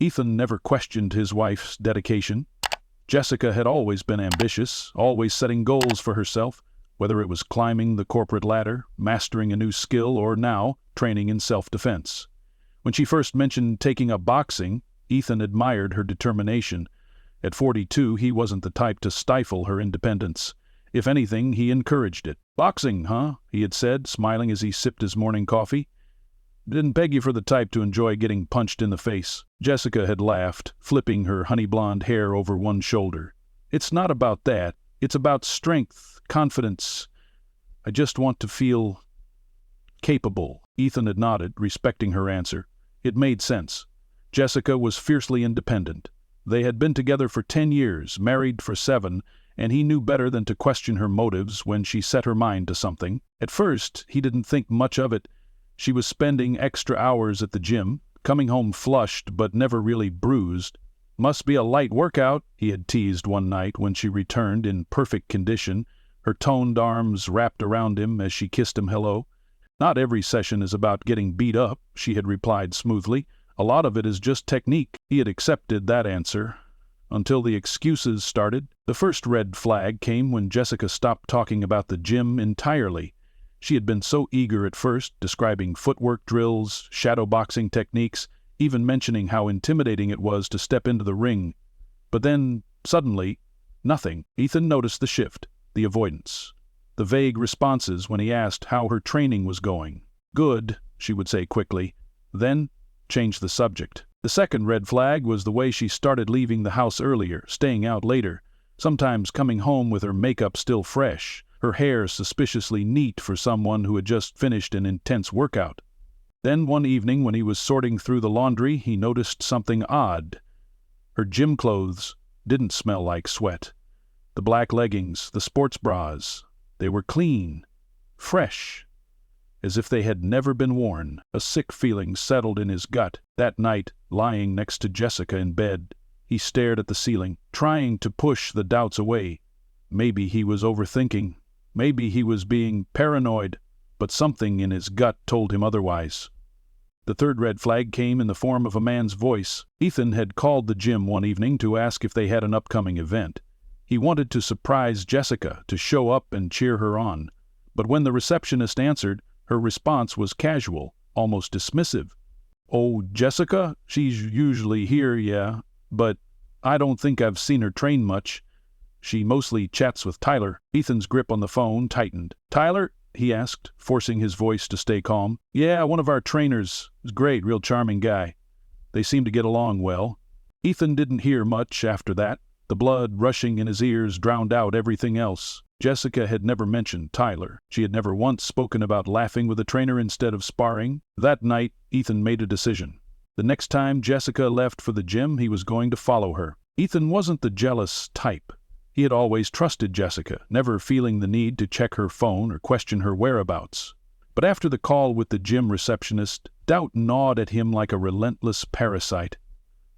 Ethan never questioned his wife's dedication. Jessica had always been ambitious, always setting goals for herself, whether it was climbing the corporate ladder, mastering a new skill, or now training in self-defense. When she first mentioned taking up boxing, Ethan admired her determination. At 42, he wasn't the type to stifle her independence. If anything, he encouraged it. "Boxing, huh?" he had said, smiling as he sipped his morning coffee. "Didn't peg you for the type to enjoy getting punched in the face." Jessica had laughed, flipping her honey-blonde hair over one shoulder. "It's not about that. It's about strength, confidence. I just want to feel capable." Ethan had nodded, respecting her answer. It made sense. Jessica was fiercely independent. They had been together for 10 years, married for 7, and he knew better than to question her motives when she set her mind to something. At first, he didn't think much of it. She was spending extra hours at the gym, coming home flushed but never really bruised. "Must be a light workout," he had teased one night when she returned in perfect condition, her toned arms wrapped around him as she kissed him hello. "Not every session is about getting beat up," she had replied smoothly. "A lot of it is just technique." He had accepted that answer, until the excuses started. The first red flag came when Jessica stopped talking about the gym entirely. She had been so eager at first, describing footwork drills, shadow boxing techniques, even mentioning how intimidating it was to step into the ring. But then, suddenly, nothing. Ethan noticed the shift, the avoidance, the vague responses when he asked how her training was going. "Good," she would say quickly, then change the subject. The second red flag was the way she started leaving the house earlier, staying out later, sometimes coming home with her makeup still fresh, her hair suspiciously neat for someone who had just finished an intense workout. Then one evening when he was sorting through the laundry, he noticed something odd. Her gym clothes didn't smell like sweat. The black leggings, the sports bras, they were clean, fresh, as if they had never been worn. A sick feeling settled in his gut. That night, lying next to Jessica in bed, he stared at the ceiling, trying to push the doubts away. Maybe he was overthinking. Maybe he was being paranoid, but something in his gut told him otherwise. The third red flag came in the form of a man's voice. Ethan had called the gym one evening to ask if they had an upcoming event. He wanted to surprise Jessica, to show up and cheer her on. But when the receptionist answered, her response was casual, almost dismissive. "Oh, Jessica? She's usually here, yeah, but I don't think I've seen her train much. She mostly chats with Tyler." Ethan's grip on the phone tightened. "Tyler?" he asked, forcing his voice to stay calm. "Yeah, one of our trainers. He's great, real charming guy. They seem to get along well." Ethan didn't hear much after that. The blood rushing in his ears drowned out everything else. Jessica had never mentioned Tyler. She had never once spoken about laughing with a trainer instead of sparring. That night, Ethan made a decision. The next time Jessica left for the gym, he was going to follow her. Ethan wasn't the jealous type. He had always trusted Jessica, never feeling the need to check her phone or question her whereabouts. But after the call with the gym receptionist, doubt gnawed at him like a relentless parasite.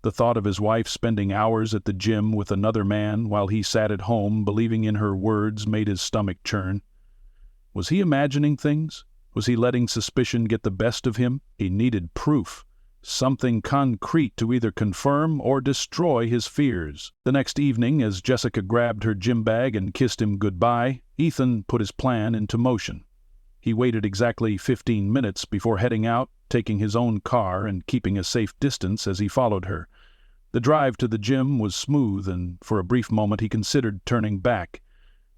The thought of his wife spending hours at the gym with another man while he sat at home believing in her words made his stomach churn. Was he imagining things? Was he letting suspicion get the best of him? He needed proof. Something concrete to either confirm or destroy his fears. The next evening, as Jessica grabbed her gym bag and kissed him goodbye, Ethan put his plan into motion. He waited exactly 15 minutes before heading out, taking his own car and keeping a safe distance as he followed her. The drive to the gym was smooth, and for a brief moment he considered turning back.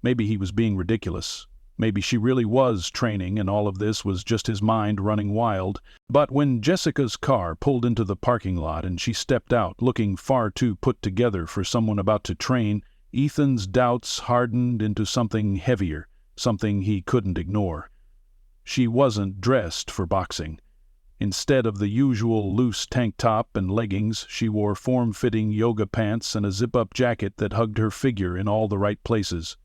Maybe he was being ridiculous. Maybe she really was training and all of this was just his mind running wild. But when Jessica's car pulled into the parking lot and she stepped out, looking far too put together for someone about to train, Ethan's doubts hardened into something heavier, something he couldn't ignore. She wasn't dressed for boxing. Instead of the usual loose tank top and leggings, she wore form-fitting yoga pants and a zip-up jacket that hugged her figure in all the right places.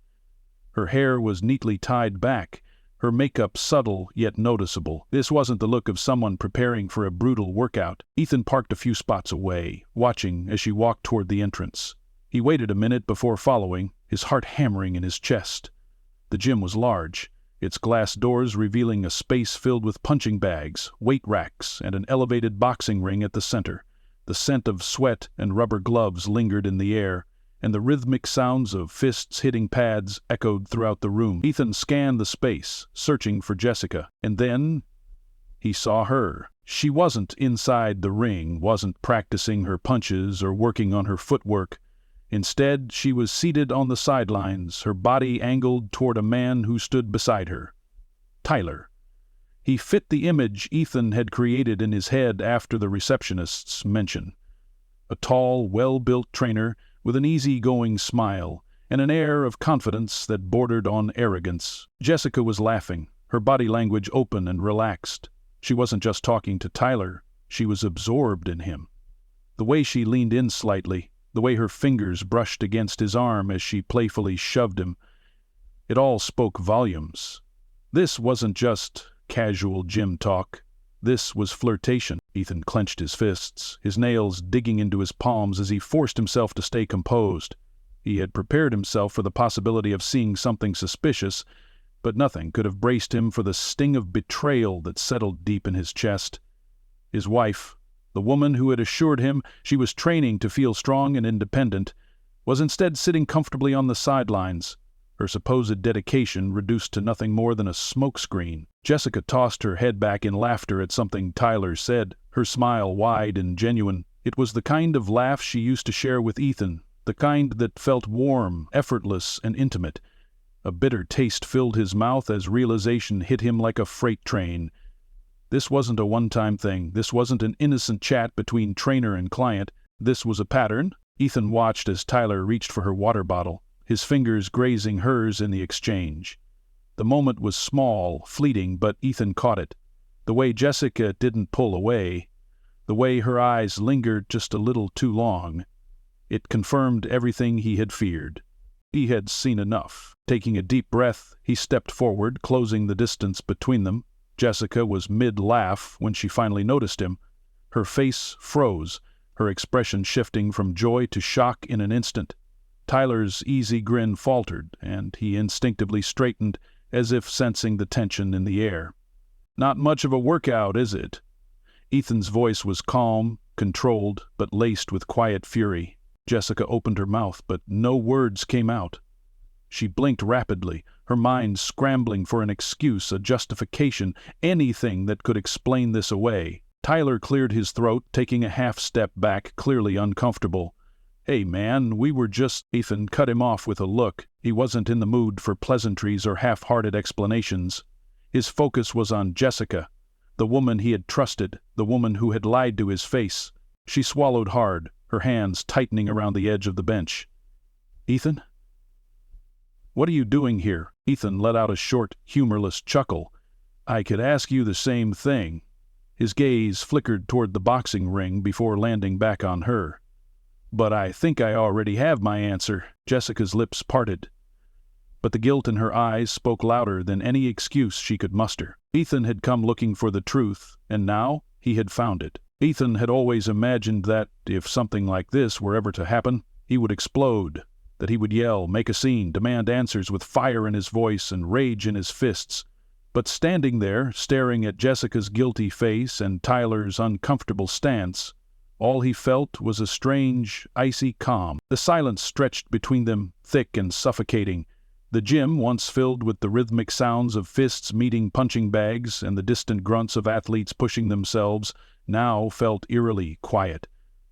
Her hair was neatly tied back, her makeup subtle yet noticeable. This wasn't the look of someone preparing for a brutal workout. Ethan parked a few spots away, watching as she walked toward the entrance. He waited a minute before following, his heart hammering in his chest. The gym was large, its glass doors revealing a space filled with punching bags, weight racks, and an elevated boxing ring at the center. The scent of sweat and rubber gloves lingered in the air, and the rhythmic sounds of fists hitting pads echoed throughout the room. Ethan scanned the space, searching for Jessica, and then he saw her. She wasn't inside the ring, wasn't practicing her punches or working on her footwork. Instead, she was seated on the sidelines, her body angled toward a man who stood beside her. Tyler. He fit the image Ethan had created in his head after the receptionist's mention. A tall, well-built trainer with an easy-going smile and an air of confidence that bordered on arrogance. Jessica was laughing, her body language open and relaxed. She wasn't just talking to Tyler, she was absorbed in him. The way she leaned in slightly, the way her fingers brushed against his arm as she playfully shoved him, it all spoke volumes. This wasn't just casual gym talk. This was flirtation. Ethan clenched his fists, his nails digging into his palms as he forced himself to stay composed. He had prepared himself for the possibility of seeing something suspicious, but nothing could have braced him for the sting of betrayal that settled deep in his chest. His wife, the woman who had assured him she was training to feel strong and independent, was instead sitting comfortably on the sidelines, her supposed dedication reduced to nothing more than a smokescreen. Jessica tossed her head back in laughter at something Tyler said, her smile wide and genuine. It was the kind of laugh she used to share with Ethan, the kind that felt warm, effortless, and intimate. A bitter taste filled his mouth as realization hit him like a freight train. This wasn't a one-time thing. This wasn't an innocent chat between trainer and client. This was a pattern. Ethan watched as Tyler reached for her water bottle, his fingers grazing hers in the exchange. The moment was small, fleeting, but Ethan caught it. The way Jessica didn't pull away, the way her eyes lingered just a little too long. It confirmed everything he had feared. He had seen enough. Taking a deep breath, he stepped forward, closing the distance between them. Jessica was mid-laugh when she finally noticed him. Her face froze, her expression shifting from joy to shock in an instant. Tyler's easy grin faltered, and he instinctively straightened, as if sensing the tension in the air. "Not much of a workout, is it?" Ethan's voice was calm, controlled, but laced with quiet fury. Jessica opened her mouth, but no words came out. She blinked rapidly, her mind scrambling for an excuse, a justification, anything that could explain this away. Tyler cleared his throat, taking a half-step back, clearly uncomfortable. "Hey, man, we were just—" Ethan cut him off with a look. He wasn't in the mood for pleasantries or half-hearted explanations. His focus was on Jessica, the woman he had trusted, the woman who had lied to his face. She swallowed hard, her hands tightening around the edge of the bench. "Ethan? What are you doing here?" Ethan let out a short, humorless chuckle. "I could ask you the same thing." His gaze flickered toward the boxing ring before landing back on her. "But I think I already have my answer." Jessica's lips parted, but the guilt in her eyes spoke louder than any excuse she could muster. Ethan had come looking for the truth, and now he had found it. Ethan had always imagined that, if something like this were ever to happen, he would explode, that he would yell, make a scene, demand answers with fire in his voice and rage in his fists. But standing there, staring at Jessica's guilty face and Tyler's uncomfortable stance, all he felt was a strange, icy calm. The silence stretched between them, thick and suffocating. The gym, once filled with the rhythmic sounds of fists meeting punching bags and the distant grunts of athletes pushing themselves, now felt eerily quiet.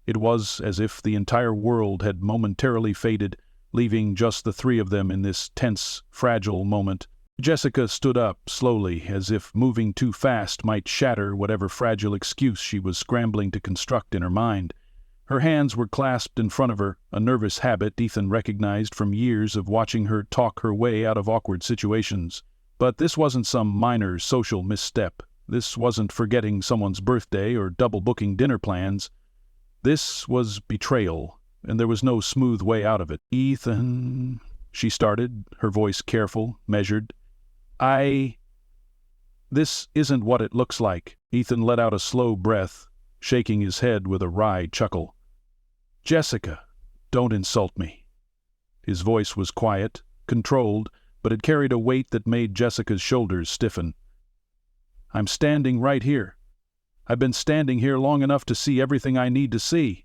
It was as if the entire world had momentarily faded, leaving just the three of them in this tense, fragile moment. Jessica stood up slowly, as if moving too fast might shatter whatever fragile excuse she was scrambling to construct in her mind. Her hands were clasped in front of her, a nervous habit Ethan recognized from years of watching her talk her way out of awkward situations. But this wasn't some minor social misstep. This wasn't forgetting someone's birthday or double-booking dinner plans. This was betrayal, and there was no smooth way out of it. "Ethan," she started, her voice careful, measured. This isn't what it looks like." Ethan let out a slow breath, shaking his head with a wry chuckle. "Jessica, don't insult me." His voice was quiet, controlled, but it carried a weight that made Jessica's shoulders stiffen. "I'm standing right here. I've been standing here long enough to see everything I need to see."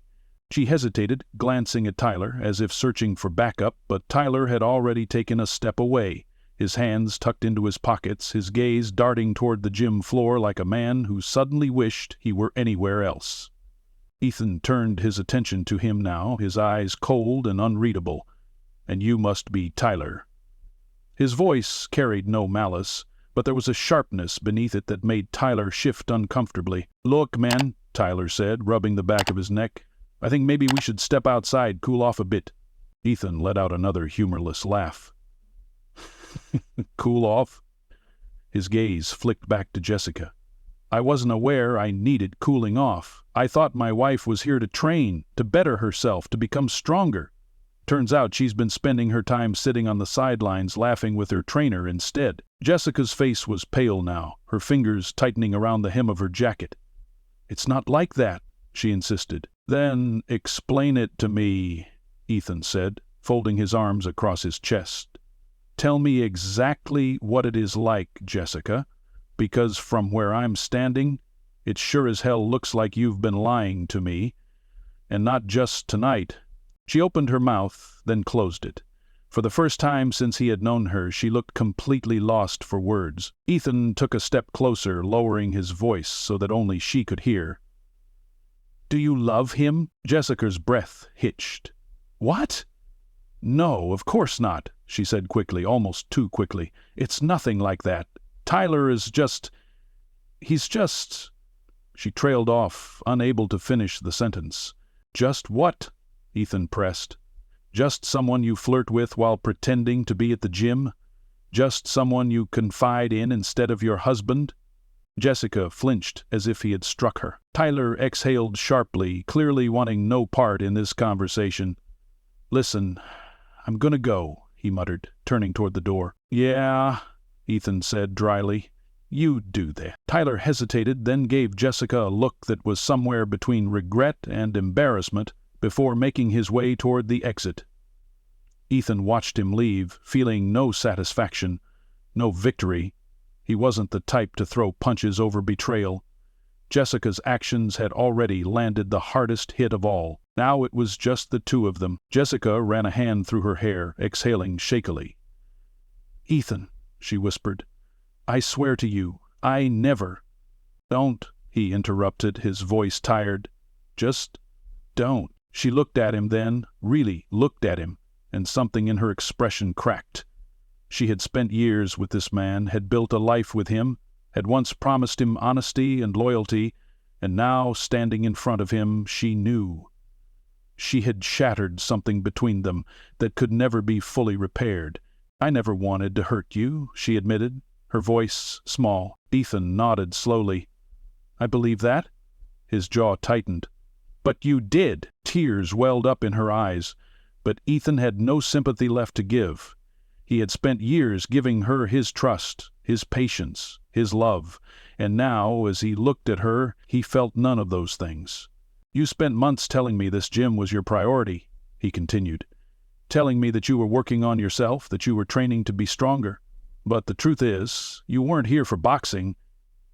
She hesitated, glancing at Tyler, as if searching for backup, but Tyler had already taken a step away, his hands tucked into his pockets, his gaze darting toward the gym floor like a man who suddenly wished he were anywhere else. Ethan turned his attention to him now, his eyes cold and unreadable. "And you must be Tyler." His voice carried no malice, but there was a sharpness beneath it that made Tyler shift uncomfortably. "Look, man," Tyler said, rubbing the back of his neck, "I think maybe we should step outside, cool off a bit." Ethan let out another humorless laugh. "Cool off?" His gaze flicked back to Jessica. "I wasn't aware I needed cooling off. I thought my wife was here to train, to better herself, to become stronger. Turns out she's been spending her time sitting on the sidelines laughing with her trainer instead." Jessica's face was pale now, her fingers tightening around the hem of her jacket. "It's not like that," she insisted. "Then explain it to me," Ethan said, folding his arms across his chest. "Tell me exactly what it is like, Jessica, because from where I'm standing, it sure as hell looks like you've been lying to me. And not just tonight." She opened her mouth, then closed it. For the first time since he had known her, she looked completely lost for words. Ethan took a step closer, lowering his voice so that only she could hear. "Do you love him?" Jessica's breath hitched. "What?" "No, of course not," she said quickly, almost too quickly. "It's nothing like that. Tyler is just... he's just..." She trailed off, unable to finish the sentence. "Just what?" Ethan pressed. "Just someone you flirt with while pretending to be at the gym? Just someone you confide in instead of your husband?" Jessica flinched as if he had struck her. Tyler exhaled sharply, clearly wanting no part in this conversation. "Listen, I'm gonna go," he muttered, turning toward the door. "Yeah," Ethan said dryly. "You do that." Tyler hesitated, then gave Jessica a look that was somewhere between regret and embarrassment before making his way toward the exit. Ethan watched him leave, feeling no satisfaction, no victory. He wasn't the type to throw punches over betrayal. Jessica's actions had already landed the hardest hit of all. Now it was just the two of them. Jessica ran a hand through her hair, exhaling shakily. "Ethan," she whispered, "I swear to you, I never—" "Don't," he interrupted, his voice tired. "Just don't." She looked at him then, really looked at him, and something in her expression cracked. She had spent years with this man, had built a life with him, had once promised him honesty and loyalty, and now, standing in front of him, she knew. She had shattered something between them that could never be fully repaired. "I never wanted to hurt you," she admitted, her voice small. Ethan nodded slowly. "I believe that?" His jaw tightened. "But you did!" Tears welled up in her eyes, but Ethan had no sympathy left to give. He had spent years giving her his trust, his patience, his love, and now, as he looked at her, he felt none of those things. "You spent months telling me this gym was your priority," he continued, "telling me that you were working on yourself, that you were training to be stronger. But the truth is, you weren't here for boxing.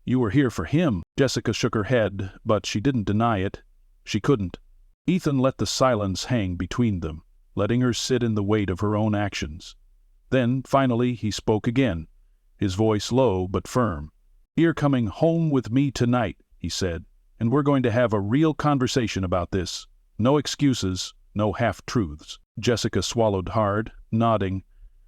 You were here for him." Jessica shook her head, but she didn't deny it. She couldn't. Ethan let the silence hang between them, letting her sit in the weight of her own actions. Then, finally, he spoke again, his voice low but firm. "You're coming home with me tonight," he said, "and we're going to have a real conversation about this. No excuses, no half-truths." Jessica swallowed hard, nodding.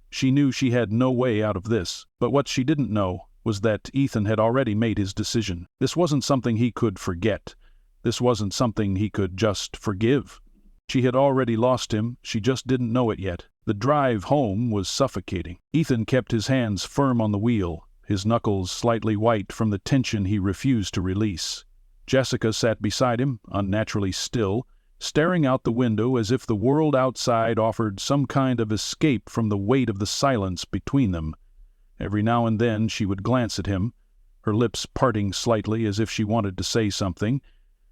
She knew she had no way out of this, but what she didn't know was that Ethan had already made his decision. This wasn't something he could forget. This wasn't something he could just forgive. She had already lost him, she just didn't know it yet. The drive home was suffocating. Ethan kept his hands firm on the wheel, his knuckles slightly white from the tension he refused to release. Jessica sat beside him, unnaturally still, staring out the window as if the world outside offered some kind of escape from the weight of the silence between them. Every now and then she would glance at him, her lips parting slightly as if she wanted to say something,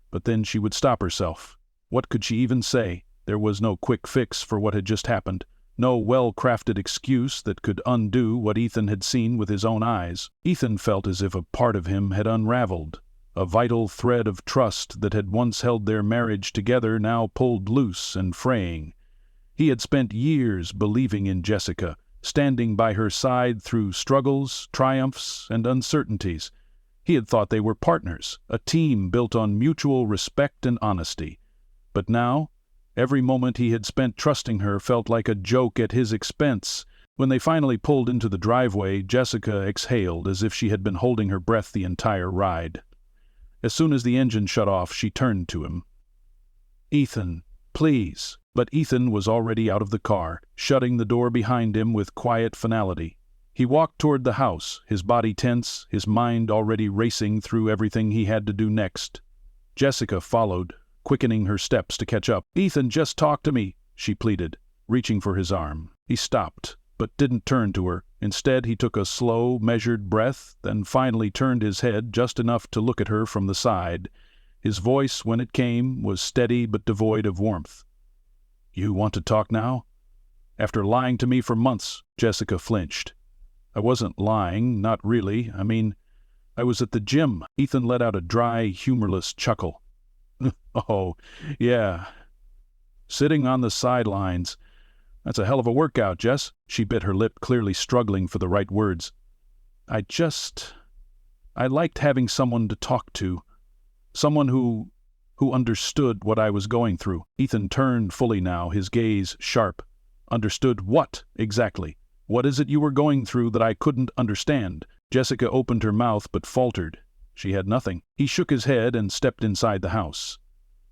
but then she would stop herself. What could she even say? There was no quick fix for what had just happened, no well-crafted excuse that could undo what Ethan had seen with his own eyes. Ethan felt as if a part of him had unraveled, A vital thread of trust that had once held their marriage together now pulled loose and fraying. He had spent years believing in Jessica, standing by her side through struggles, triumphs, and uncertainties. He had thought they were partners, a team built on mutual respect and honesty. But now, every moment he had spent trusting her felt like a joke at his expense. When they finally pulled into the driveway, Jessica exhaled as if she had been holding her breath the entire ride. As soon as the engine shut off, she turned to him. "Ethan, please." But Ethan was already out of the car, shutting the door behind him with quiet finality. He walked toward the house, his body tense, his mind already racing through everything he had to do next. Jessica followed, quickening her steps to catch up. "Ethan, just talk to me," she pleaded, reaching for his arm. He stopped, but didn't turn to her. Instead, he took a slow, measured breath, then finally turned his head just enough to look at her from the side. His voice, when it came, was steady but devoid of warmth. "You want to talk now?" "After lying to me for months," Jessica flinched. "I wasn't lying, not really. I was at the gym." Ethan let out a dry, humorless chuckle. "Oh, yeah. Sitting on the sidelines. That's a hell of a workout, Jess." She bit her lip, clearly struggling for the right words. I liked having someone to talk to. Someone who understood what I was going through." Ethan turned fully now, his gaze sharp. "Understood what, exactly? What is it you were going through that I couldn't understand?" Jessica opened her mouth but faltered. She had nothing. He shook his head and stepped inside the house.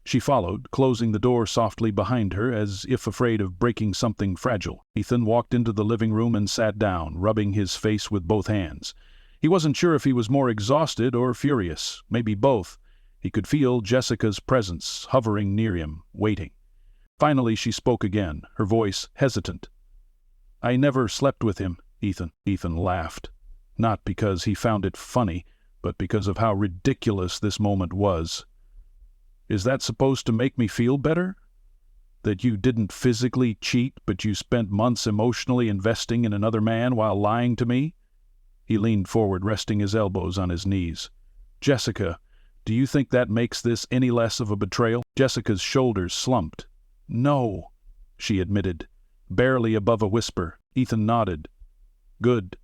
She followed, closing the door softly behind her as if afraid of breaking something fragile. Ethan walked into the living room and sat down, rubbing his face with both hands. He wasn't sure if he was more exhausted or furious, maybe both. He could feel Jessica's presence hovering near him, waiting. Finally she spoke again, her voice hesitant. "I never slept with him, Ethan." Ethan laughed, not because he found it funny, but because of how ridiculous this moment was. "Is that supposed to make me feel better? That you didn't physically cheat, but you spent months emotionally investing in another man while lying to me?" He leaned forward, resting his elbows on his knees. "Jessica, do you think that makes this any less of a betrayal?" Jessica's shoulders slumped. "No," she admitted, barely above a whisper. Ethan nodded. "Good.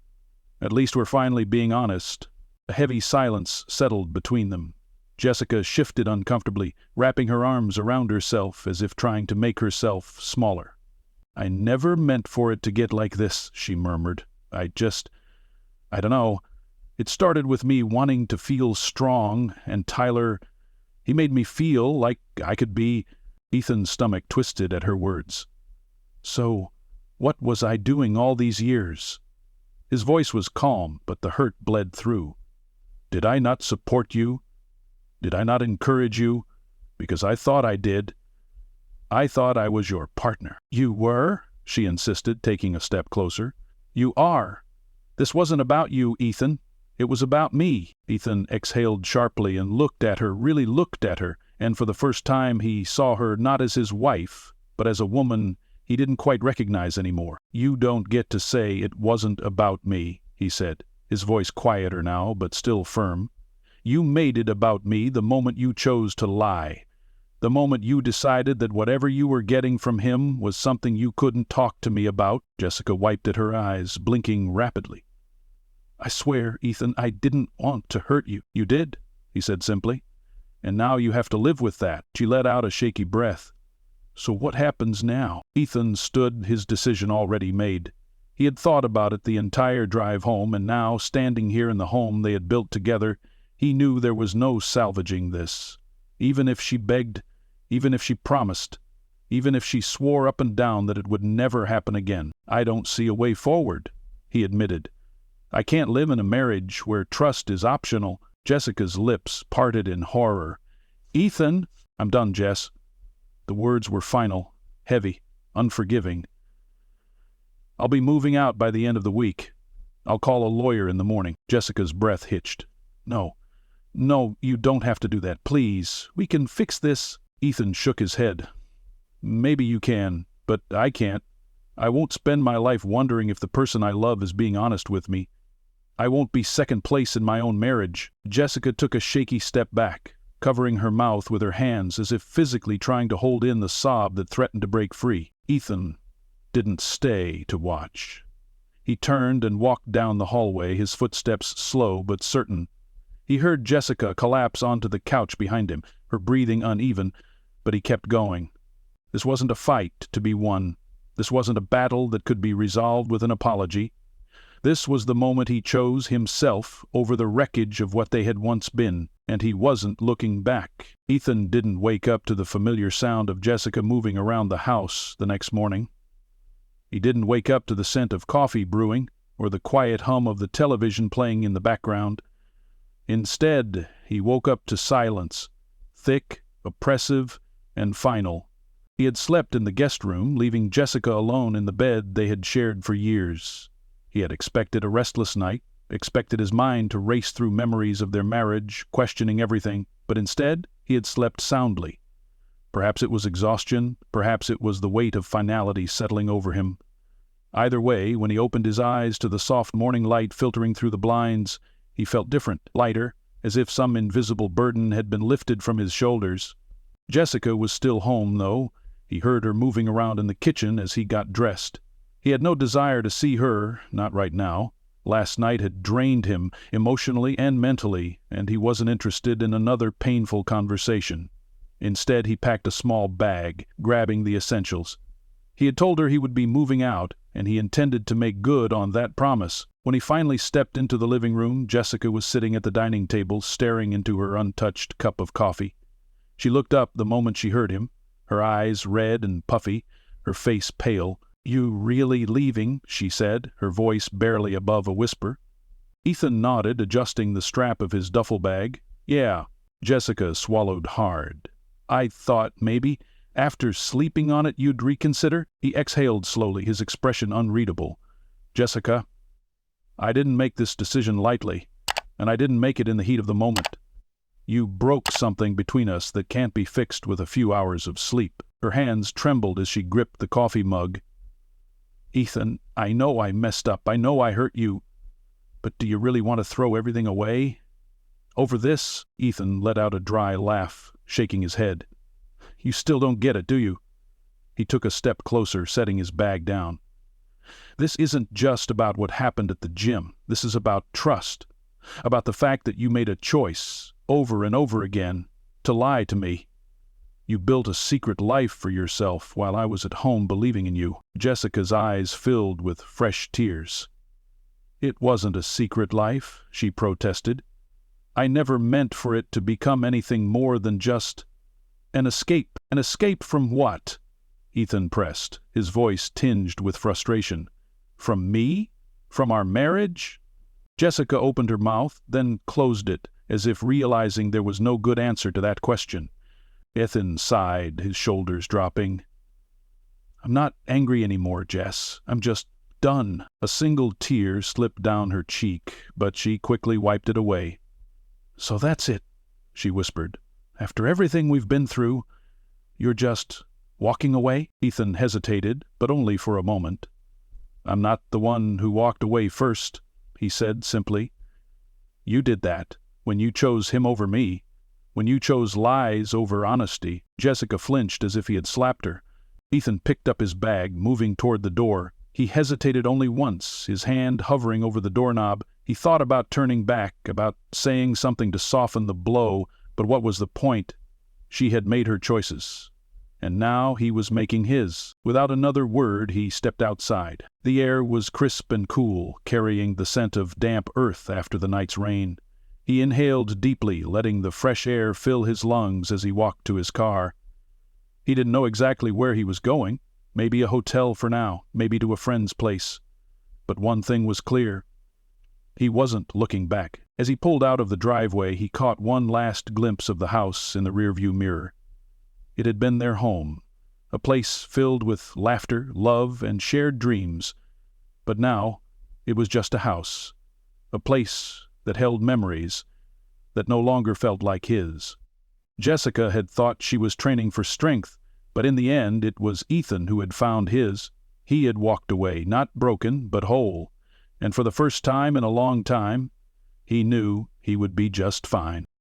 At least we're finally being honest." A heavy silence settled between them. Jessica shifted uncomfortably, wrapping her arms around herself as if trying to make herself smaller. "I never meant for it to get like this," she murmured. I don't know. It started with me wanting to feel strong, and Tyler, he made me feel like I could be." Ethan's stomach twisted at her words. "So, what was I doing all these years?" His voice was calm, but the hurt bled through. "Did I not support you? Did I not encourage you? Because I thought I did. I thought I was your partner." "You were?" she insisted, taking a step closer. "You are. This wasn't about you, Ethan. It was about me." Ethan exhaled sharply and really looked at her, and for the first time he saw her not as his wife, but as a woman he didn't quite recognize anymore. "You don't get to say it wasn't about me," he said, his voice quieter now, but still firm. "You made it about me the moment you chose to lie. The moment you decided that whatever you were getting from him was something you couldn't talk to me about." Jessica wiped at her eyes, blinking rapidly. "I swear, Ethan, I didn't want to hurt you." "You did," he said simply. "And now you have to live with that." She let out a shaky breath. "So what happens now?" Ethan stood, his decision already made. He had thought about it the entire drive home, and now, standing here in the home they had built together, he knew there was no salvaging this. Even if she begged, even if she promised, even if she swore up and down that it would never happen again. "I don't see a way forward," he admitted. "I can't live in a marriage where trust is optional." Jessica's lips parted in horror. "Ethan!" "I'm done, Jess." The words were final, heavy, unforgiving. "I'll be moving out by the end of the week. I'll call a lawyer in the morning." Jessica's breath hitched. No, you don't have to do that, please. We can fix this." Ethan shook his head. "Maybe you can, but I can't. I won't spend my life wondering if the person I love is being honest with me." I won't be second place in my own marriage." Jessica took a shaky step back, covering her mouth with her hands as if physically trying to hold in the sob that threatened to break free. Ethan didn't stay to watch. He turned and walked down the hallway, his footsteps slow but certain. He heard Jessica collapse onto the couch behind him, her breathing uneven, but he kept going. This wasn't a fight to be won. This wasn't a battle that could be resolved with an apology. This was the moment he chose himself over the wreckage of what they had once been, and he wasn't looking back. Ethan didn't wake up to the familiar sound of Jessica moving around the house the next morning. He didn't wake up to the scent of coffee brewing or the quiet hum of the television playing in the background. Instead, he woke up to silence, thick, oppressive, and final. He had slept in the guest room, leaving Jessica alone in the bed they had shared for years. He had expected a restless night, expected his mind to race through memories of their marriage, questioning everything, but instead he had slept soundly. Perhaps it was exhaustion, perhaps it was the weight of finality settling over him. Either way, when he opened his eyes to the soft morning light filtering through the blinds, he felt different, lighter, as if some invisible burden had been lifted from his shoulders. Jessica was still home, though. He heard her moving around in the kitchen as he got dressed. He had no desire to see her, not right now. Last night had drained him, emotionally and mentally, and he wasn't interested in another painful conversation. Instead, he packed a small bag, grabbing the essentials. He had told her he would be moving out, and he intended to make good on that promise. When he finally stepped into the living room, Jessica was sitting at the dining table, staring into her untouched cup of coffee. She looked up the moment she heard him, her eyes red and puffy, her face pale. "You really leaving?" she said, her voice barely above a whisper. Ethan nodded, adjusting the strap of his duffel bag. "Yeah." Jessica swallowed hard. "I thought maybe, after sleeping on it, you'd reconsider." He exhaled slowly, his expression unreadable. "Jessica, I didn't make this decision lightly, and I didn't make it in the heat of the moment. You broke something between us that can't be fixed with a few hours of sleep." Her hands trembled as she gripped the coffee mug. "Ethan, I know I messed up. I know I hurt you. But do you really want to throw everything away over this?" Ethan let out a dry laugh, shaking his head. "You still don't get it, do you?" He took a step closer, setting his bag down. "This isn't just about what happened at the gym. This is about trust. About the fact that you made a choice, over and over again, to lie to me. You built a secret life for yourself while I was at home believing in you." Jessica's eyes filled with fresh tears. "It wasn't a secret life," she protested. "I never meant for it to become anything more than just an escape." "An escape from what?" Ethan pressed, his voice tinged with frustration. "From me? From our marriage?" Jessica opened her mouth, then closed it, as if realizing there was no good answer to that question. Ethan sighed, his shoulders dropping. "I'm not angry anymore, Jess. I'm just done." A single tear slipped down her cheek, but she quickly wiped it away. "So that's it," she whispered. "After everything we've been through, you're just walking away?" Ethan hesitated, but only for a moment. "I'm not the one who walked away first," he said simply. "You did that, when you chose him over me. When you chose lies over honesty." Jessica flinched as if he had slapped her. Ethan picked up his bag, moving toward the door. He hesitated only once, his hand hovering over the doorknob. He thought about turning back, about saying something to soften the blow, but what was the point? She had made her choices, and now he was making his. Without another word, he stepped outside. The air was crisp and cool, carrying the scent of damp earth after the night's rain. He inhaled deeply, letting the fresh air fill his lungs as he walked to his car. He didn't know exactly where he was going. Maybe a hotel for now, maybe to a friend's place. But one thing was clear. He wasn't looking back. As he pulled out of the driveway, he caught one last glimpse of the house in the rearview mirror. It had been their home, a place filled with laughter, love, and shared dreams. But now, it was just a house, a place that held memories that no longer felt like his. Jessica had thought she was training for strength, but in the end it was Ethan who had found his. He had walked away, not broken, but whole. and for the first time in a long time, he knew he would be just fine.